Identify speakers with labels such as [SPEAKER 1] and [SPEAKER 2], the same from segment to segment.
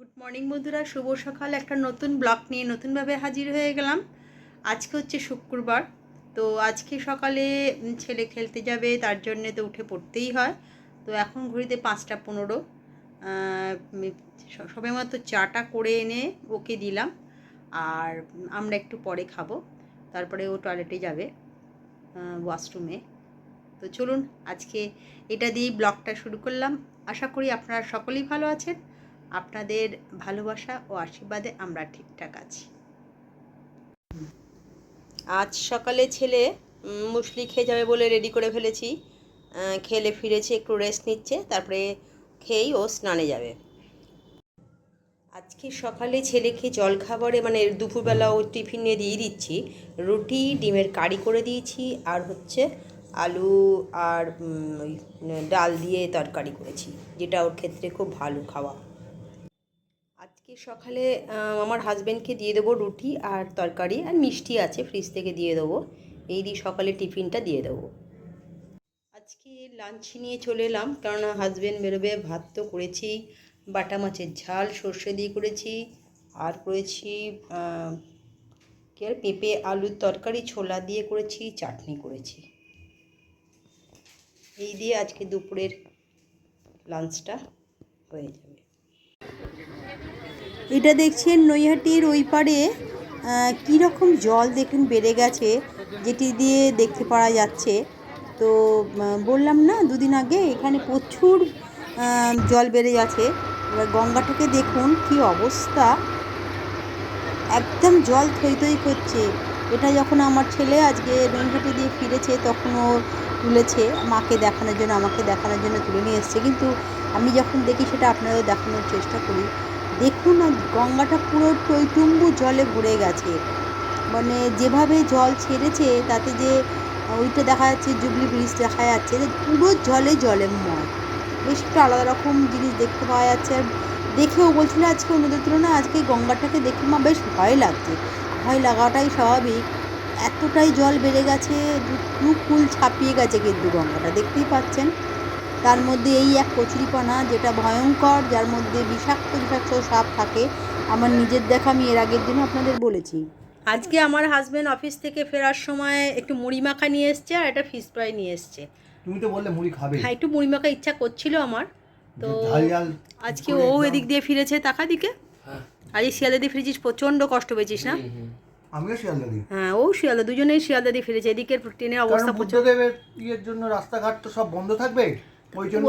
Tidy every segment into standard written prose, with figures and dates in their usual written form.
[SPEAKER 1] Good morning বন্ধুরা, শুভ সকাল। একটা নতুন ব্লগ নিয়ে নতুনভাবে হাজির হয়ে গেলাম। আজকে হচ্ছে শুক্রবার। তো আজকে সকালে ছেলে খেলতে যাবে, তার জন্যে তো উঠে পড়তেই হয়। তো এখন ঘড়িতে 5টা 15। সবে মাত্র চাটা করে এনে ওকে দিলাম, আর আমরা একটু পরে খাবো। তারপরে ও টয়লেটে যাবে, ওয়াশরুমে। তো চলুন আজকে এটা দিয়েই ব্লগটা শুরু করলাম। আশা করি আপনারা সকলেই ভালো আছেন। আপনাদের ভালোবাসা ও আশীর্বাদে আমরা ঠিকঠাক আছি। আজ সকালে ছেলে মুসলি খেয়ে যাবে বলে রেডি করে ফেলেছি। খেলে ফিরেছে, একটু রেস্ট নিচ্ছে, তারপরে খেয়েই ও স্নানে যাবে। আজকে সকালে ছেলেকে জলখাবারে মানে দুপুরবেলা ও টিফিন নিয়ে দিয়ে দিচ্ছি। রুটি ডিমের কারি করে দিয়েছি, আর হচ্ছে আলু আর ওই ডাল দিয়ে তরকারি করেছি, যেটা ওর ক্ষেত্রে খুব ভালো খাওয়া। আজকে সকালে আমার হাজব্যান্ডকে দিয়ে দেবো রুটি আর তরকারি, আর মিষ্টি আছে ফ্রিজ থেকে দিয়ে দেবো। এই দিয়ে সকালে টিফিনটা দিয়ে দেবো। আজকে লাঞ্চ নিয়ে চলে এলাম, কারণ হাজব্যান্ড বেরোবে। ভাত তো করেছি, বাটা মাছের ঝাল সর্ষে দিয়ে করেছি, আর করেছি কি আর পেঁপে আলুর তরকারি ছোলা দিয়ে করেছি, চাটনি করেছি। এই দিয়ে আজকে দুপুরের লাঞ্চটা হয়ে যাবে। এটা দেখছেন নৈহাটির ওই পারে কীরকম জল দেখুন বেড়ে গেছে, যেটি দিয়ে দেখতে পাওয়া যাচ্ছে। তো বললাম না দুদিন আগে এখানে প্রচুর জল বেড়ে গেছে। এবার গঙ্গাটাকে দেখুন কি অবস্থা, একদম জল থই থই করছে। এটা যখন আমার ছেলে আজকে নৈহাটি দিয়ে ফিরেছে, তখন ও তুলেছে মাকে দেখানোর জন্য, আমাকে দেখানোর জন্য তুলে নিয়ে এসছে। কিন্তু আমি যখন দেখি সেটা আপনাদের দেখানোর চেষ্টা করি। দেখুন না, গঙ্গাটা পুরো টইটুম্বু জলে ভরে গেছে। মানে যেভাবে জল ছেড়েছে তাতে যে ওইটা দেখা যাচ্ছে, জুবলি ব্রিজ দেখা যাচ্ছে, পুরো জলে জলেময়। বেশ একটু আলাদা রকম জিনিস দেখতে পাওয়া যাচ্ছে। আর দেখেও বলছিল আজকে অন্যদের তুলনায় আজকে গঙ্গাটাকে দেখে মা বেশ ভয় লাগছে। ভয় লাগাটাই স্বাভাবিক, এতটাই জল বেড়ে গেছে, দু কুল ছাপিয়ে গেছে কিন্তু গঙ্গাটা, দেখতেই পাচ্ছেন। তার মধ্যে এই এক কচুরিপানা, যেটা ভয়ঙ্কর, যার মধ্যে বিষাক্ত বিষাক্ত সাপ থাকে। আমার নিজের দেখা, আমি এর আগের দিনও আপনাদের বলেছি। আজকে আমার হাজব্যান্ড অফিস থেকে ফেরার সময় একটু মুড়ি মাখা নিয়ে এসছে, আর একটা ফিশ ফ্রাই নিয়ে এসছে।
[SPEAKER 2] তুমি তো বললে মুড়ি খাবে।
[SPEAKER 1] হ্যাঁ, একটু মুড়ি মাখা ইচ্ছা করছিল আমার। তো আজকে ও এদিক দিয়ে ফিরেছে, তাকা দিকে। আজ শিয়ালদা দিয়ে ফিরেছিস, প্রচণ্ড কষ্ট পেয়েছিস না?
[SPEAKER 2] আমিও শিয়ালদা দিই।
[SPEAKER 1] হ্যাঁ, ও শিয়ালদা, দুজনেই শিয়ালদা দিয়ে ফিরেছে। এদিকের ট্রেনের অবস্থা প্রচুর।
[SPEAKER 2] বুদ্ধদেবের ইয়ের জন্য রাস্তাঘাট তো সব বন্ধ থাকবে, ওই জন্য।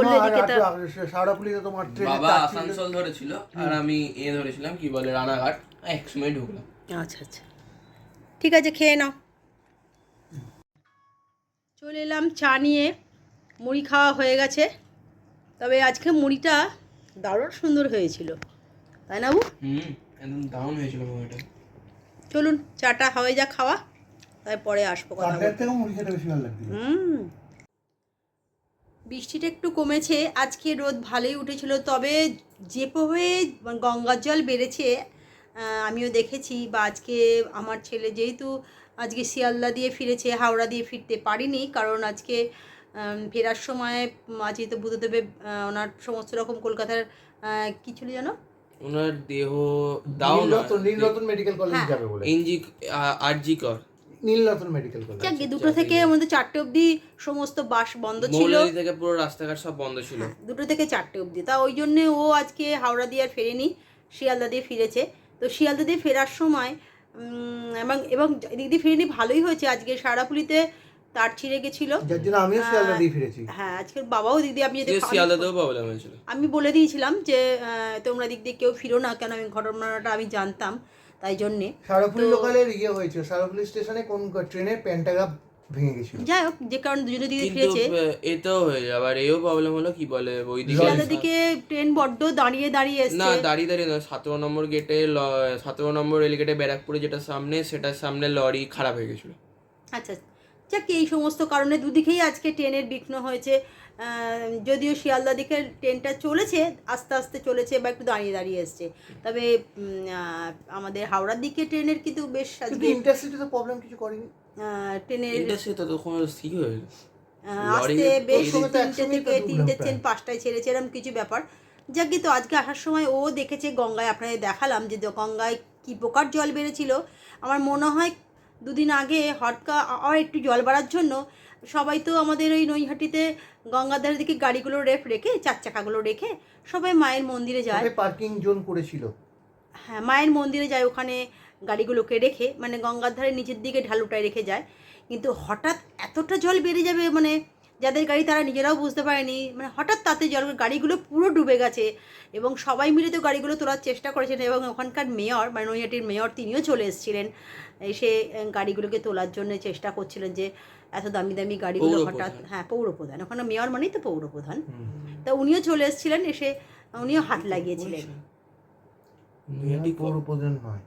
[SPEAKER 2] আর সারাপুলিতে তোমার ট্রেনে
[SPEAKER 3] বাবা আসানসোল ধরেছিল, আর আমি ধরেছিলাম কি বলে রানাঘাট। এক সময় ঢুকলাম।
[SPEAKER 1] আচ্ছা আচ্ছা, ঠিক আছে, খেয়ে নাও। চলে এলাম চা নিয়ে। মুড়ি খাওয়া হয়ে গেছে, তবে আজকে মুড়িটা দারুণ সুন্দর হয়েছিল, তাই না বাবু?
[SPEAKER 3] একদম দারুণ হয়েছিল মুড়িটা।
[SPEAKER 1] চলুন চাটা হয়ে যা খাওয়া, তারপরে আসবো কথা বলতে।
[SPEAKER 2] মুড়ি খেতে বেশি ভালো লাগছে।
[SPEAKER 1] বৃষ্টিটা একটু কমেছে, আজকে রোদ ভালোই উঠেছিল। তবে যেভাবে গঙ্গার জল বেড়েছে আমিও দেখেছি। বা আজকে আমার ছেলে যেহেতু আজকে শিয়ালদা দিয়ে ফিরেছে, হাওড়া দিয়ে ফিরতে পারিনি, কারণ আজকে ফেরার সময় আজকে তো বুদ্ধদেবের ওনার সমস্ত রকম কলকাতার কী ছিল যেন,
[SPEAKER 3] ওনার দেহ
[SPEAKER 2] নীলরতন মেডিকেল কলেজ যাবে বলে।
[SPEAKER 3] আরজি কর
[SPEAKER 2] নীলরতন মেডিকেল কলেজ।
[SPEAKER 1] যাক, 2টো থেকে আমাদের 4টে অবধি সমস্ত বাস বন্ধ ছিল।
[SPEAKER 3] মৌলালি থেকে পুরো রাস্তাঘাট সব বন্ধ ছিল।
[SPEAKER 1] 2টো থেকে 4টে অবধি। তা ওই জন্যে ও আজকে হাওড়া দিয়ে আর ফেরেনি, শিয়ালদা দিয়ে ফিরেছে। তো শিয়ালদা দিয়ে ফেরার সময় এবং এদিক দিয়ে ফিরেনি, ভালোই হয়েছে। আজকে সারাপুলিতে তার ছিঁড়ে গেছিলো,
[SPEAKER 2] যার জন্য আমিও শিয়ালদা দিয়ে ফিরেছি।
[SPEAKER 1] হ্যাঁ, আজকের বাবাও দিক দিয়ে, আমি যদি
[SPEAKER 3] শিয়ালদাতেও প্রবলেম হয়েছিল,
[SPEAKER 1] আমি বলে দিয়েছিলাম যে তোমরা দিক দিয়ে কেউ ফিরো না, কেন আমি ঘটনাটা আমি জানতাম, তাই জন্যে।
[SPEAKER 2] সারাপুলি লোকালের ইয়ে হয়েছে, সারাপুলি স্টেশনে কোন ট্রেনের প্যান্টাগা ভেঙে গেছিল।
[SPEAKER 1] যাই হোক, যে কারণে দুজনে দিকে ফিরেছে।
[SPEAKER 3] এতেও হয়ে যায় আবার, এও প্রবলেম হলো কি বলে ওই
[SPEAKER 1] শিয়ালদার দিকে ট্রেন বড্ড দাঁড়িয়ে দাঁড়িয়ে এসছে।
[SPEAKER 3] না, দাঁড়িয়ে দাঁড়িয়ে না, 17 নম্বর গেটে 17 নম্বর রেলগেটে ব্যারাকপুরে যেটা সামনে, সেটার সামনে লরি খারাপ হয়ে গেছিলো।
[SPEAKER 1] আচ্ছা, যাক, এই সমস্ত কারণে দুদিকেই আজকে ট্রেনের বিঘ্ন হয়েছে। যদিও শিয়ালদা দিকে ট্রেনটা চলেছে, আস্তে আস্তে চলেছে বা একটু দাঁড়িয়ে দাঁড়িয়ে এসছে। তবে আমাদের হাওড়ার দিকে ট্রেনের কিন্তু বেশ আজকে
[SPEAKER 2] ইন্টারসিটিতে প্রবলেম কিছু করেনি।
[SPEAKER 1] ট্রেনের
[SPEAKER 3] ইন্টারসিটি তো কোনো ঠিক হয়ে
[SPEAKER 1] আসতে বেশ 3টে থেকে 5টায় ছেড়েছে, এরকম কিছু ব্যাপার। যাকে তো আজকে আসার সময় ও দেখেছে গঙ্গায়, আপনাদের দেখালাম যে গঙ্গায় কী প্রকার জল বেড়েছিল। আমার মনে হয় দুদিন আগে হটকা আর একটু জল বাড়ার জন্য সবাই তো আমাদের ওই নৈহাটিতে গঙ্গার ধারের দিকে গাড়িগুলো রেখে 4 চাকাগুলো রেখে সবাই মায়ের মন্দিরে যায়,
[SPEAKER 2] পার্কিং জোন করেছিল।
[SPEAKER 1] হ্যাঁ, মায়ের মন্দিরে যায়, ওখানে গাড়িগুলোকে রেখে মানে গঙ্গার ধারে নিচের দিকে ঢালুটায় রেখে যায়। কিন্তু হঠাৎ এতটা জল বেড়ে যাবে মানে যাদের গাড়ি তারা নিজেরাও বুঝতে পারেনি, মানে হঠাৎ তাতে গাড়িগুলো পুরো ডুবে গেছে এবং সবাই মিলে তো গাড়িগুলো তোলার চেষ্টা করেছেন এবং ওখানকার মেয়র মানে নৈহাটির মেয়র তিনিও চলে এসেছিলেন, এসে গাড়িগুলোকে তোলার জন্য চেষ্টা করছিলেন যে এত দামি দামি গাড়িগুলো হঠাৎ, হ্যাঁ পৌরপ্রধান, ওখানে মেয়র মানেই তো পৌরপ্রধান, তা উনিও চলে এসেছিলেন, এসে উনিও হাত লাগিয়েছিলেন।
[SPEAKER 2] পৌরপ্রধান নয়,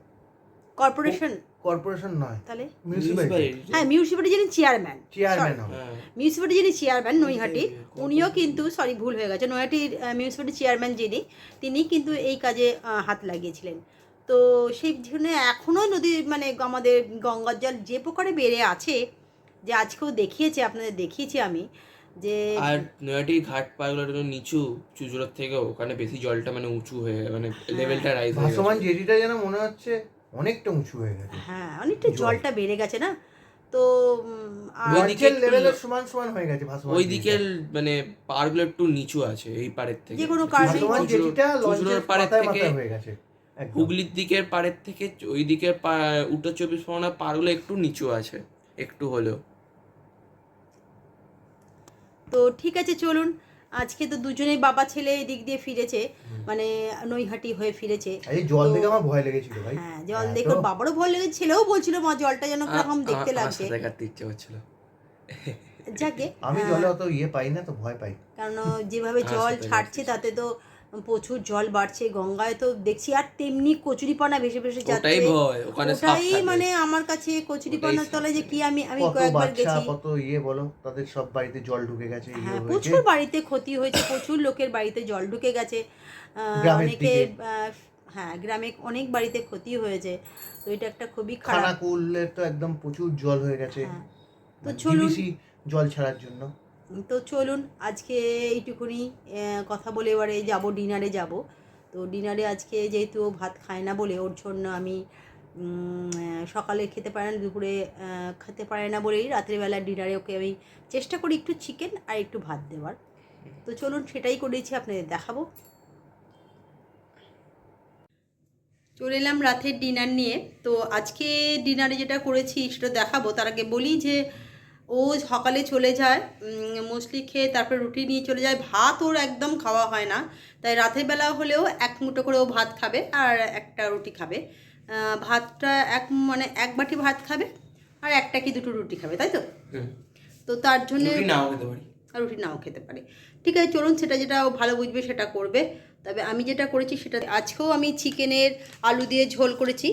[SPEAKER 1] কর্পোরেশন
[SPEAKER 2] নয়,
[SPEAKER 1] তাহলে
[SPEAKER 2] মিউনিসিপ্যালিটি।
[SPEAKER 1] হ্যাঁ, মিউনিসিপ্যালিটি যিনি চেয়ারম্যান
[SPEAKER 3] হ্যাঁ।
[SPEAKER 1] মিউনিসিপ্যালিটি যিনি চেয়ারম্যান নৈহাটি, উনিও কিন্তু ভুল হয়ে গেছে, নৈহাটির মিউনিসিপ্যালিটি চেয়ারম্যান যিনি, তিনি কিন্তু এই কাজে হাত লাগিয়েছিলেন। তো সেই জন্য এখনও নদী মানে আমাদের গঙ্গার জল যে প্রকারে বেড়ে আছে, যে আজকেও দেখিয়েছে, আপনাদের দেখিয়েছি আমি যে
[SPEAKER 3] আর নৈহাটির ঘাট পাগুলো নিচু চুচুড়ার থেকে ওখানে বেশি জলটা মানে উঁচু হয়ে মানে লেভেলটা রাইজ হয়ে গেছে।
[SPEAKER 2] ভাসমান জেটিটা যেন মনে হচ্ছে অনেকটা উঁচু হয়ে গেছে।
[SPEAKER 1] হ্যাঁ, অনেকটা জলটা বেড়ে গেছে না, তো
[SPEAKER 2] ওইদিকে লেভেলের সমান সমান হয়ে গেছে ভাসমান।
[SPEAKER 3] ওই দিকের মানে পাড়গুলো একটু নিচু আছে এই পাড়ের থেকে,
[SPEAKER 1] যে কোনো কারণে
[SPEAKER 2] ভাসমান জেটিটা
[SPEAKER 3] চুচুড়ার পাড়ের থেকে
[SPEAKER 2] হয়ে গেছে,
[SPEAKER 3] হুগলির দিকের পাড়ের থেকে ওই দিকের উত্তর 24 পরগনার পাড়গুলো একটু নিচু আছে একটু হলেও।
[SPEAKER 1] তো ঠিক আছে, চলুন আজকে তো দুজনেই বাবা ছেলে এই দিক দিয়ে ফিরেছে, মানে নৈহাটি হয়ে ফিরেছে।
[SPEAKER 2] এই জল দেখে আমার ভয় লেগেছিল ভাই।
[SPEAKER 1] হ্যাঁ, জল দেখে বাবারও ভয় লেগেছে, ছেলেও বলছিল মা জলটা যেন কিরকম দেখতে লাগছে।
[SPEAKER 3] দেখাতে ইচ্ছে হচ্ছিল।
[SPEAKER 1] যাকে
[SPEAKER 2] আমি জলে অত পাই না, তো ভয় পাই,
[SPEAKER 1] কারণ যেভাবে জল ছাড়ছে তাতে তো প্রচুর জল বাড়ছে গঙ্গায়, তো দেখছি আর তেমনি কচুরিপানা ভেসে ভেসে যাচ্ছে, ওটাই মানে আমার কাছে কচুরিপানার তলায় যে কি আমি কয়েকবার গেছি,
[SPEAKER 2] কত বলো, তাদের সব বাড়িতে জল ঢুকে গেছে।
[SPEAKER 1] হ্যাঁ, প্রচুর বাড়িতে ক্ষতি হয়েছে, প্রচুর লোকের বাড়িতে জল ঢুকে গেছে, অনেকে হ্যাঁ গ্রামে অনেক বাড়িতে ক্ষতি হয়েছে, তো এটা একটা খুবই খারাপ।
[SPEAKER 2] খানাকুলের তো একদম প্রচুর জল হয়ে গেছে,
[SPEAKER 1] তো চলুন
[SPEAKER 2] জল ছাড়ার জন্য।
[SPEAKER 1] তো চলুন আজকে এইটুকুনি কথা বলে এবারে যাব ডিনারে যাব। তো ডিনারে আজকে যেহেতু ও ভাত খায় না বলে ওর জন্য আমি সকালে খেতে পারে না, দুপুরে খেতে পারে না বলেই রাত্রিবেলা ডিনারে ওকে আমি চেষ্টা করি একটু চিকেন আর একটু ভাত দেওয়ার। তো চলুন সেটাই করেছি, আপনাদের দেখাবো। চলে এলাম রাতের ডিনার নিয়ে। তো আজকে ডিনারে যেটা করেছি সেটা দেখাবো, তার আগে বলি যে ও সকালে চলে যায় মুসলি খেয়ে, তারপরে রুটি নিয়ে চলে যায়, ভাত ওর একদম খাওয়া হয় না, তাই রাতের বেলা হলেও এক মুঠো করে ও ভাত খাবে আর একটা রুটি খাবে। ভাতটা এক বাটি ভাত খাবে আর একটা কি দুটো রুটি খাবে, তাই তো? তো তার জন্য রুটি নাও খেতে পারে, ঠিক আছে চলুন সেটা যেটা ও ভালো বুঝবে সেটা করবে। তবে আমি যেটা করেছি সেটা আজকেও আমি চিকেনের আলু দিয়ে ঝোল করেছি,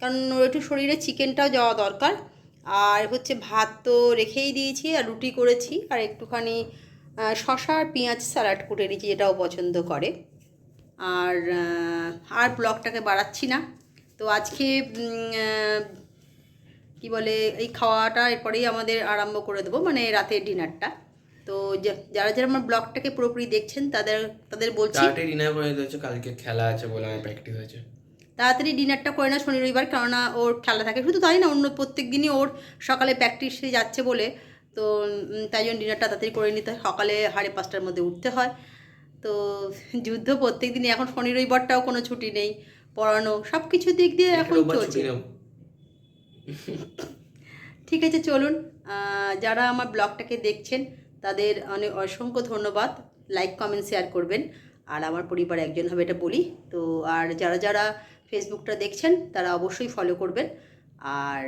[SPEAKER 1] কারণ একটু শরীরে চিকেনটাও যাওয়া দরকার। আর হচ্ছে ভাত তো রেখেই দিয়েছি, আর রুটি করেছি, আর একটুখানি শশা আর পেঁয়াজ স্যালাড করে নিয়েছি, যেটাও পছন্দ করে। আর ব্লগটাকে বাড়াচ্ছি না। তো আজকে কি বলে এই খাওয়াটা এরপরেই আমাদের আরম্ভ করে দেবো, মানে রাতের ডিনারটা। তো যারা যারা আমার ব্লগটাকে পুরোপুরি দেখছেন তাদের বলছি
[SPEAKER 3] ডিনার করে দিয়েছে, কালকে খেলা আছে বলে আমার প্র্যাকটিস আছে,
[SPEAKER 1] তাড়াতাড়ি ডিনারটা করে না শনি রবিবার, কেননা ওর খেলা থাকে। শুধু তাই না, অন্য প্রত্যেক দিনই ওর সকালে প্র্যাকটিসে যাচ্ছে বলে, তো তাই জন্য ডিনারটা তাড়াতাড়ি করে নিতে হয়, সকালে 5:30টার মধ্যে উঠতে হয়। তো যুদ্ধ প্রত্যেক দিনই, এখন শনি রবিবারটাও কোনো ছুটি নেই, পড়ানো সব কিছু দিক দিয়ে এখন চলছে। ঠিক আছে চলুন, যারা আমার ব্লগটাকে দেখছেন তাদের অনেক অসংখ্য ধন্যবাদ, লাইক কমেন্ট শেয়ার করবেন, আর আমার পরিবার একজন হবে এটা বলি। তো আর যারা যারা ফেসবুকটা দেখছেন তারা অবশ্যই ফলো করবেন, আর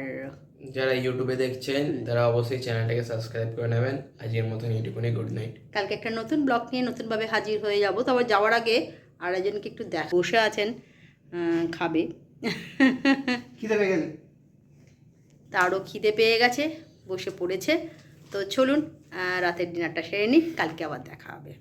[SPEAKER 3] যারা ইউটিউবে দেখছেন তারা অবশ্যই চ্যানেলটাকে সাবস্ক্রাইব করে নেবেন। আজকের মতন এইটুকুনি, গুড নাইট।
[SPEAKER 1] কালকে একটা নতুন ব্লগ নিয়ে নতুনভাবে হাজির হয়ে যাব। তবে যাওয়ার আগে আর একজনকে একটু বসে আছেন, খাবে,
[SPEAKER 2] খিদে পেয়ে গেছে,
[SPEAKER 1] তারও খিদে পেয়ে গেছে, বসে পড়েছে। তো চলুন রাতের ডিনারটা সেরে নিই, কালকে আবার দেখা হবে।